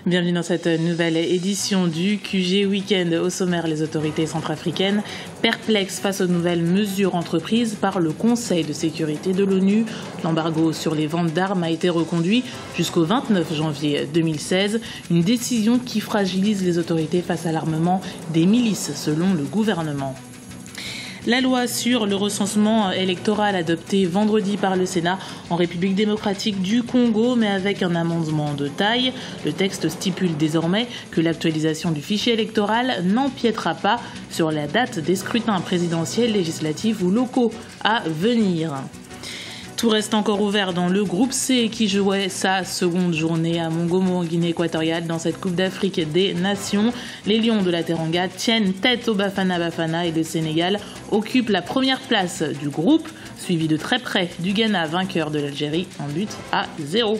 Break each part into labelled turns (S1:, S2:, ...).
S1: Bienvenue dans cette nouvelle édition du QG Week-end. Au sommaire, les autorités centrafricaines perplexes face aux nouvelles mesures entreprises par le Conseil de sécurité de l'ONU. L'embargo sur les ventes d'armes a été reconduit jusqu'au 29 janvier 2016. Une décision qui fragilise les autorités face à l'armement des milices, selon le gouvernement. La loi sur le recensement électoral adoptée vendredi par le Sénat en République démocratique du Congo, mais avec un amendement de taille. Le texte stipule désormais que l'actualisation du fichier électoral n'empiétera pas sur la date des scrutins présidentiels, législatifs ou locaux à venir. Tout reste encore ouvert dans le groupe C qui jouait sa seconde journée à Mongomo en Guinée équatoriale dans cette Coupe d'Afrique des Nations. Les Lions de la Teranga tiennent tête au Bafana Bafana et le Sénégal occupe la première place du groupe, suivi de très près du Ghana, vainqueur de l'Algérie, en but à 0.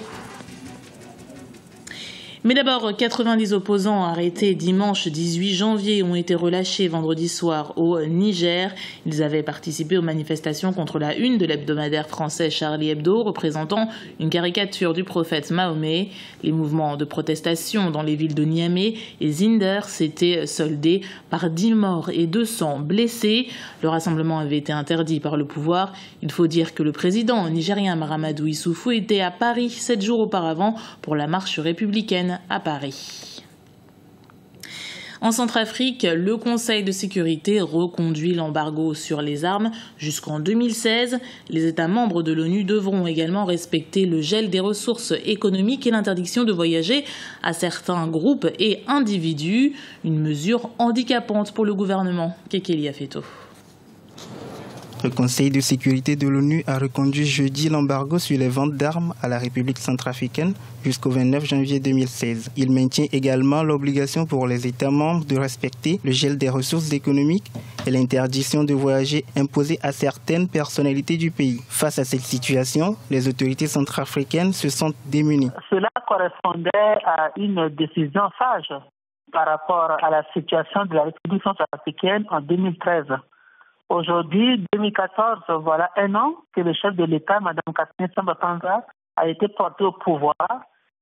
S1: Mais d'abord, 90 opposants arrêtés dimanche 18 janvier ont été relâchés vendredi soir au Niger. Ils avaient participé aux manifestations contre la une de l'hebdomadaire français Charlie Hebdo, représentant une caricature du prophète Mahomet. Les mouvements de protestation dans les villes de Niamey et Zinder s'étaient soldés par 10 morts et 200 blessés. Le rassemblement avait été interdit par le pouvoir. Il faut dire que le président nigérien Mahamadou Issoufou était à Paris 7 jours auparavant pour la marche républicaine à Paris. En Centrafrique, le Conseil de sécurité reconduit l'embargo sur les armes jusqu'en 2016. Les États membres de l'ONU devront également respecter le gel des ressources économiques et l'interdiction de voyager à certains groupes et individus. Une mesure handicapante pour le gouvernement. Kekeli Afeto.
S2: Le Conseil de sécurité de l'ONU a reconduit jeudi l'embargo sur les ventes d'armes à la République centrafricaine jusqu'au 29 janvier 2016. Il maintient également l'obligation pour les États membres de respecter le gel des ressources économiques et l'interdiction de voyager imposée à certaines personnalités du pays. Face à cette situation, les autorités centrafricaines se sentent démunies.
S3: Cela correspondait à une décision sage par rapport à la situation de la République centrafricaine en 2013. Aujourd'hui, 2014, voilà un an que le chef de l'État, Mme Catherine Samba-Panza, a été porté au pouvoir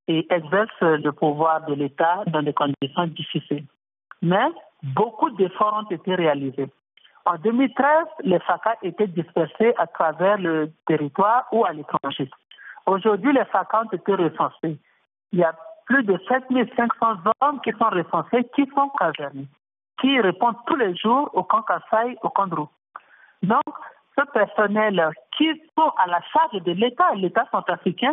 S3: et exerce le pouvoir de l'État dans des conditions difficiles. Mais beaucoup d'efforts ont été réalisés. En 2013, les FACA étaient dispersés à travers le territoire ou à l'étranger. Aujourd'hui, les FACA ont été recensés. Il y a plus de 7500 hommes qui sont recensés, qui sont casernés, qui répondent tous les jours au camp Kassai, au camp Drou. Donc, ce personnel qui sont à la charge de l'État centrafricain,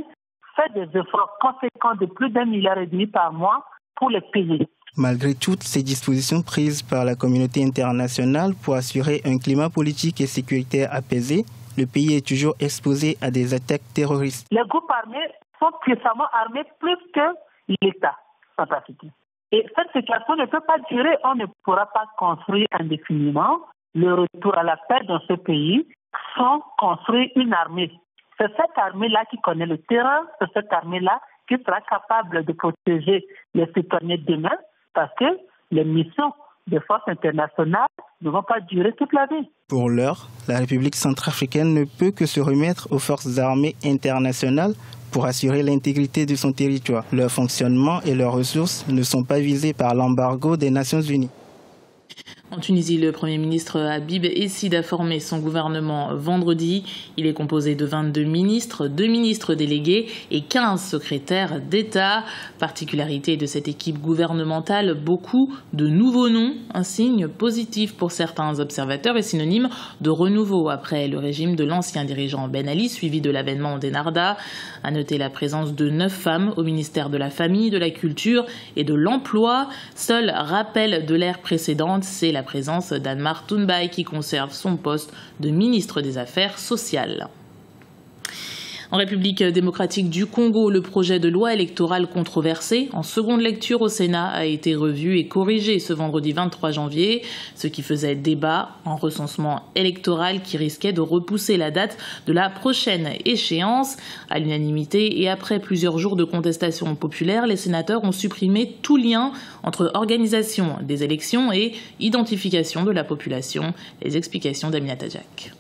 S3: fait des efforts conséquents de plus d'1,5 milliard par mois pour les payer.
S2: Malgré toutes ces dispositions prises par la communauté internationale pour assurer un climat politique et sécuritaire apaisé, le pays est toujours exposé à des attaques terroristes.
S3: Les groupes armés sont puissamment armés plus que l'État centrafricain. Et cette situation ne peut pas durer. On ne pourra pas construire indéfiniment le retour à la paix dans ce pays sans construire une armée. C'est cette armée-là qui connaît le terrain, c'est cette armée-là qui sera capable de protéger les citoyens demain parce que les missions des forces internationales ne vont pas durer toute la vie.
S2: Pour l'heure, la République centrafricaine ne peut que se remettre aux forces armées internationales pour assurer l'intégrité de son territoire. Leur fonctionnement et leurs ressources ne sont pas visés par l'embargo des Nations Unies.
S1: En Tunisie, le Premier ministre Habib Essid a formé son gouvernement vendredi. Il est composé de 22 ministres, 2 ministres délégués et 15 secrétaires d'État. Particularité de cette équipe gouvernementale, beaucoup de nouveaux noms, un signe positif pour certains observateurs et synonyme de renouveau après le régime de l'ancien dirigeant Ben Ali, suivi de l'avènement d'Ennahda. À noter la présence de 9 femmes au ministère de la Famille, de la Culture et de l'Emploi. Seul rappel de l'ère précédente, c'est la présence d'Anmar Tounbaï qui conserve son poste de ministre des Affaires sociales. En République démocratique du Congo, le projet de loi électorale controversé en seconde lecture au Sénat a été revu et corrigé ce vendredi 23 janvier, ce qui faisait débat, un recensement électoral qui risquait de repousser la date de la prochaine échéance. À l'unanimité et après plusieurs jours de contestation populaire, les sénateurs ont supprimé tout lien entre organisation des élections et identification de la population. Les explications d'Aminata Jack.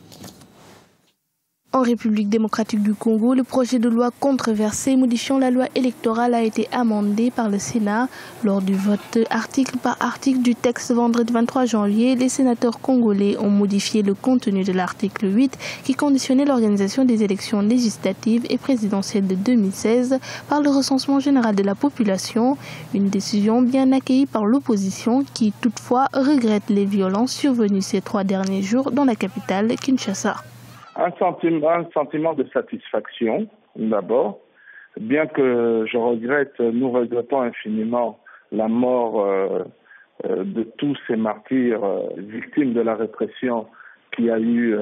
S4: En République démocratique du Congo, le projet de loi controversé modifiant la loi électorale a été amendé par le Sénat. Lors du vote article par article du texte vendredi 23 janvier, les sénateurs congolais ont modifié le contenu de l'article 8 qui conditionnait l'organisation des élections législatives et présidentielles de 2016 par le recensement général de la population. Une décision bien accueillie par l'opposition qui toutefois regrette les violences survenues ces 3 derniers jours dans la capitale, Kinshasa.
S5: Un sentiment de satisfaction, d'abord, bien que nous regrettons infiniment la mort de tous ces martyrs victimes de la répression qu'il y a eu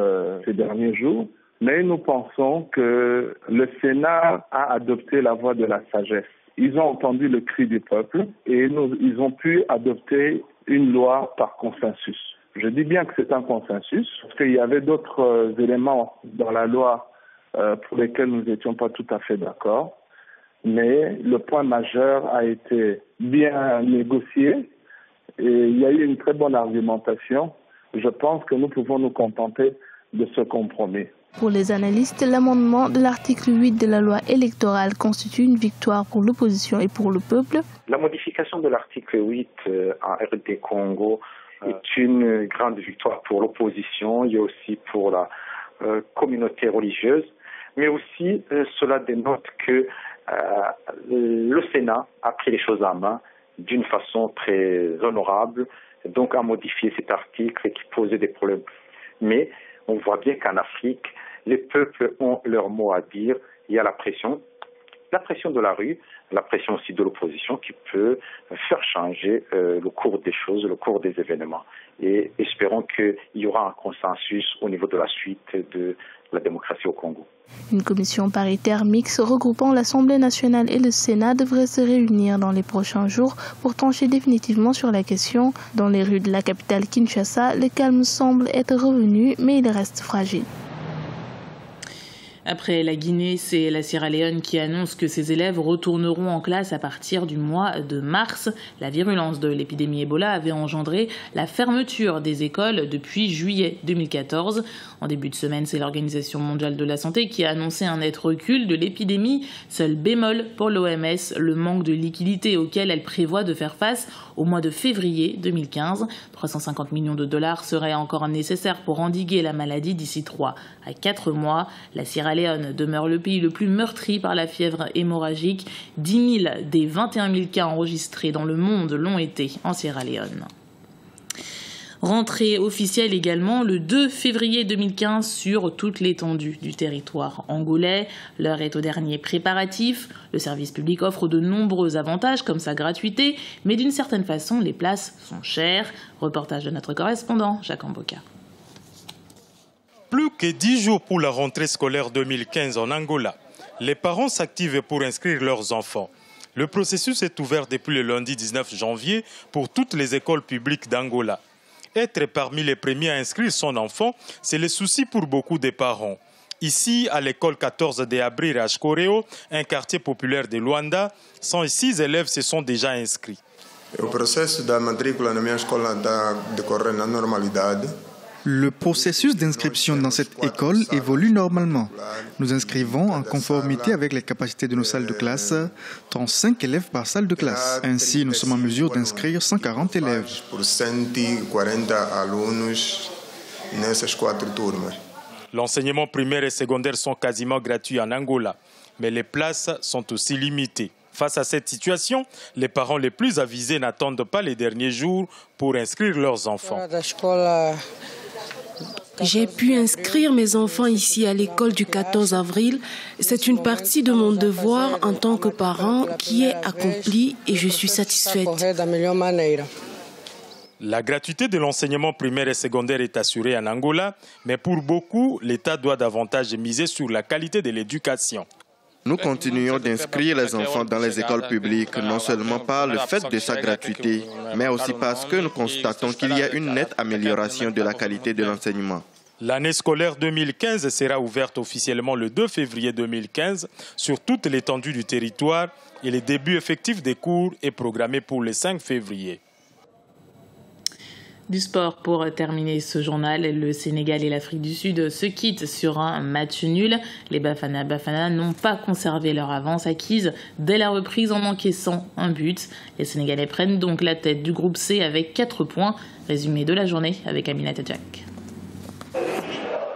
S5: ces derniers jours. Mais nous pensons que le Sénat a adopté la voie de la sagesse. Ils ont entendu le cri du peuple et ils ont pu adopter une loi par consensus. Je dis bien que c'est un consensus, parce qu'il y avait d'autres éléments dans la loi pour lesquels nous n'étions pas tout à fait d'accord. Mais le point majeur a été bien négocié et il y a eu une très bonne argumentation. Je pense que nous pouvons nous contenter de ce compromis.
S4: Pour les analystes, l'amendement de l'article 8 de la loi électorale constitue une victoire pour l'opposition et pour le peuple.
S6: La modification de l'article 8 en RD Congo est une grande victoire pour l'opposition et aussi pour la communauté religieuse. Mais aussi, cela dénote que le Sénat a pris les choses en main d'une façon très honorable, donc a modifié cet article qui posait des problèmes. Mais on voit bien qu'en Afrique, les peuples ont leur mot à dire. Il y a la pression de la rue, la pression aussi de l'opposition qui peut faire changer le cours des choses, le cours des événements. Et espérons qu'il y aura un consensus au niveau de la suite de la démocratie au Congo.
S4: Une commission paritaire mixte regroupant l'Assemblée nationale et le Sénat devrait se réunir dans les prochains jours pour trancher définitivement sur la question. Dans les rues de la capitale Kinshasa, le calme semble être revenu, mais il reste fragile.
S1: Après la Guinée, c'est la Sierra Leone qui annonce que ses élèves retourneront en classe à partir du mois de mars. La virulence de l'épidémie Ebola avait engendré la fermeture des écoles depuis juillet 2014. En début de semaine, c'est l'Organisation mondiale de la santé qui a annoncé un net recul de l'épidémie. Seul bémol pour l'OMS, le manque de liquidité auquel elle prévoit de faire face au mois de février 2015. 350 millions de dollars seraient encore nécessaires pour endiguer la maladie d'ici 3 à 4 mois. La Sierra Leone demeure le pays le plus meurtri par la fièvre hémorragique. 10 000 des 21 000 cas enregistrés dans le monde l'ont été en Sierra Leone. Rentrée officielle également le 2 février 2015 sur toute l'étendue du territoire angolais. L'heure est au dernier préparatif. Le service public offre de nombreux avantages comme sa gratuité, mais d'une certaine façon, les places sont chères. Reportage de notre correspondant, Jacques Amboka.
S7: Plus que 10 jours pour la rentrée scolaire 2015 en Angola. Les parents s'activent pour inscrire leurs enfants. Le processus est ouvert depuis le lundi 19 janvier pour toutes les écoles publiques d'Angola. Être parmi les premiers à inscrire son enfant, c'est le souci pour beaucoup de parents. Ici, à l'école 14 de Abril à Chkoreo, un quartier populaire de Luanda, 106 élèves se sont déjà inscrits.
S8: Le processus da matrícula na minha escola está decorrendo na normalidade.
S9: Le processus d'inscription dans cette école évolue normalement. Nous inscrivons en conformité avec les capacités de nos salles de classe, 35 élèves par salle de classe. Ainsi, nous sommes en mesure d'inscrire 140 élèves.
S8: Pour 140 alunos nessas 4 turmas.
S7: L'enseignement primaire et secondaire sont quasiment gratuits en Angola, mais les places sont aussi limitées. Face à cette situation, les parents les plus avisés n'attendent pas les derniers jours pour inscrire leurs enfants.
S10: J'ai pu inscrire mes enfants ici à l'école du 14 avril. C'est une partie de mon devoir en tant que parent qui est accomplie et je suis satisfaite.
S7: La gratuité de l'enseignement primaire et secondaire est assurée en Angola, mais pour beaucoup, l'État doit davantage miser sur la qualité de l'éducation.
S11: Nous continuons d'inscrire les enfants dans les écoles publiques, non seulement par le fait de sa gratuité, mais aussi parce que nous constatons qu'il y a une nette amélioration de la qualité de l'enseignement.
S7: L'année scolaire 2015 sera ouverte officiellement le 2 février 2015 sur toute l'étendue du territoire et le début effectif des cours est programmé pour le 5 février.
S1: Du sport pour terminer ce journal, le Sénégal et l'Afrique du Sud se quittent sur un match nul. Les Bafana n'ont pas conservé leur avance acquise dès la reprise en encaissant un but. Les Sénégalais prennent donc la tête du groupe C avec 4 points. Résumé de la journée avec Aminata Jack.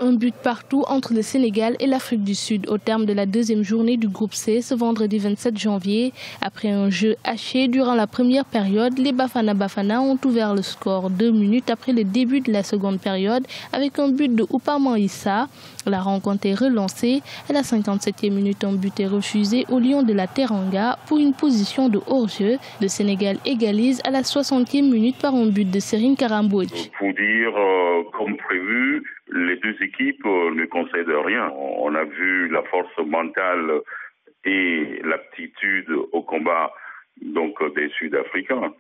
S4: Un but partout entre le Sénégal et l'Afrique du Sud au terme de la deuxième journée du groupe C ce vendredi 27 janvier. Après un jeu haché durant la première période, les Bafana ont ouvert le score 2 minutes après le début de la seconde période avec un but de Oupama Issa. La rencontre est relancée. À la 57e minute, un but est refusé au Lion de la Teranga pour une position de hors-jeu. Le Sénégal égalise à la 60e minute par un but de Serine Karambouch.
S12: Pour dire, comme prévu, les deux équipes ne concèdent rien. On a vu la force mentale et l'aptitude au combat des Sud-Africains.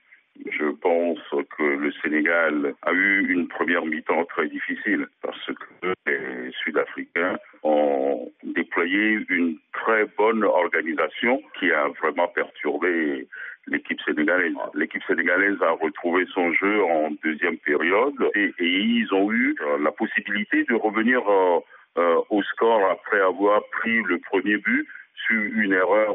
S12: Je pense que le Sénégal a eu une première mi-temps très difficile parce que les Sud-Africains ont déployé une très bonne organisation qui a vraiment perturbé l'équipe sénégalaise. L'équipe sénégalaise a retrouvé son jeu en deuxième période et ils ont eu la possibilité de revenir au score après avoir pris le premier but sur une erreur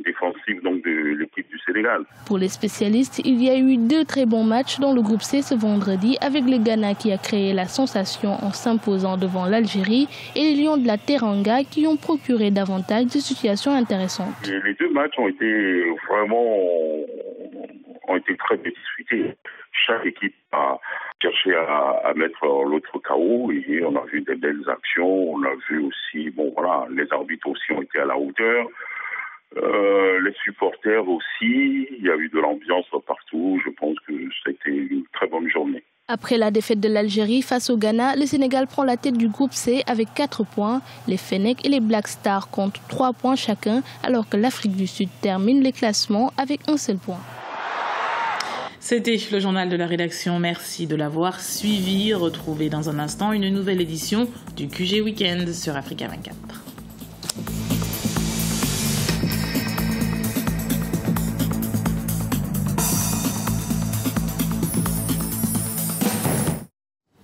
S12: défensive de l'équipe du Sénégal.
S4: Pour les spécialistes, il y a eu 2 très bons matchs dans le groupe C ce vendredi avec le Ghana qui a créé la sensation en s'imposant devant l'Algérie et les Lions de la Teranga qui ont procuré davantage de situations intéressantes.
S12: Et les 2 matchs ont été très bien disputés. Chaque équipe a cherché à mettre l'autre KO et on a vu des belles actions. On a vu aussi, les arbitres aussi ont été à la hauteur. Les supporters aussi, il y a eu de l'ambiance partout. Je pense que c'était une très bonne journée.
S4: Après la défaite de l'Algérie face au Ghana, le Sénégal prend la tête du groupe C avec 4 points. Les Fennecs et les Black Stars comptent 3 points chacun, alors que l'Afrique du Sud termine les classements avec un seul point.
S1: C'était le journal de la rédaction. Merci de l'avoir suivi. Retrouvez dans un instant une nouvelle édition du QG Weekend sur Africa 24.